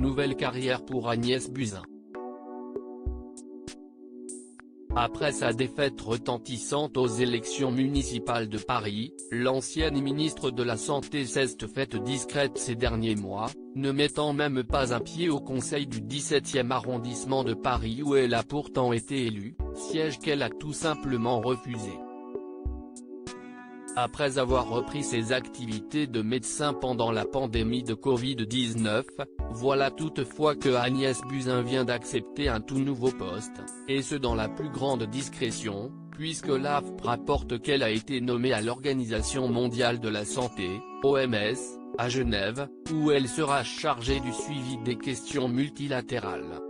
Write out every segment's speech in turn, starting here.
nouvelle carrière pour Agnès Buzyn. Après sa défaite retentissante aux élections municipales de Paris, l'ancienne ministre de la Santé s'est faite discrète ces derniers mois, ne mettant même pas un pied au conseil du 17e arrondissement de Paris où elle a pourtant été élue, siège qu'elle a tout simplement refusé. Après avoir repris ses activités de médecin pendant la pandémie de Covid-19, voilà toutefois que Agnès Buzyn vient d'accepter un tout nouveau poste, et ce dans la plus grande discrétion, puisque l'AFP rapporte qu'elle a été nommée à l'Organisation mondiale de la santé, OMS, à Genève, où elle sera chargée du suivi des questions multilatérales.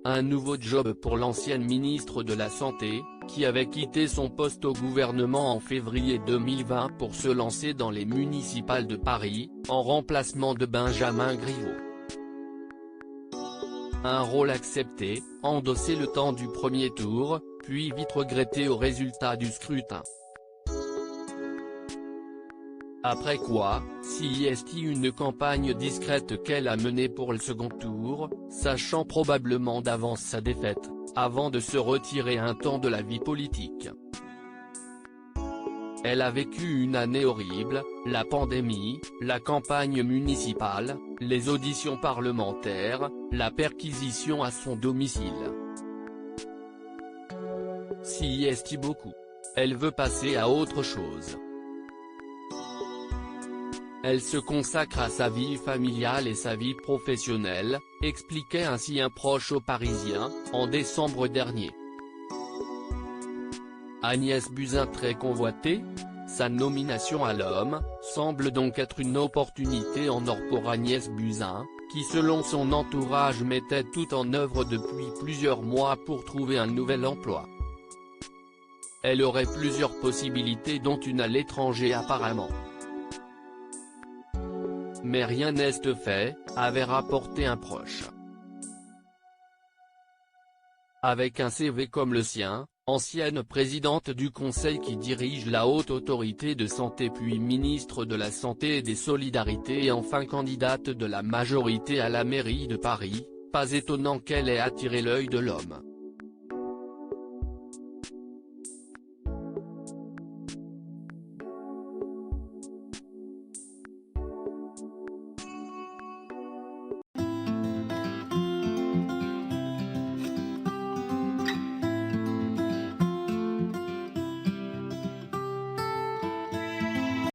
Un nouveau job pour l'ancienne ministre de la Santé, qui avait quitté son poste au gouvernement en février 2020 pour se lancer dans les municipales de Paris, en remplacement de Benjamin Griveaux. Un rôle accepté, endossé le temps du premier tour, puis vite regretté au résultat du scrutin. Après quoi, s'est une campagne discrète qu'elle a menée pour le second tour, sachant probablement d'avance sa défaite, avant de se retirer un temps de la vie politique. Elle a vécu une année horrible, la pandémie, la campagne municipale, les auditions parlementaires, la perquisition à son domicile. S'y beaucoup. Elle veut passer à autre chose. Elle se consacre à sa vie familiale et sa vie professionnelle, expliquait ainsi un proche aux Parisiens, en décembre dernier. Agnès Buzyn très convoitée, sa nomination à l'Homme, semble donc être une opportunité en or pour Agnès Buzyn, qui selon son entourage mettait tout en œuvre depuis plusieurs mois pour trouver un nouvel emploi. Elle aurait plusieurs possibilités dont une à l'étranger apparemment. Mais rien n'est fait, avait rapporté un proche. Avec un CV comme le sien, ancienne présidente du conseil qui dirige la haute autorité de santé puis ministre de la Santé et des Solidarités et enfin candidate de la majorité à la mairie de Paris, pas étonnant qu'elle ait attiré l'œil de l'homme.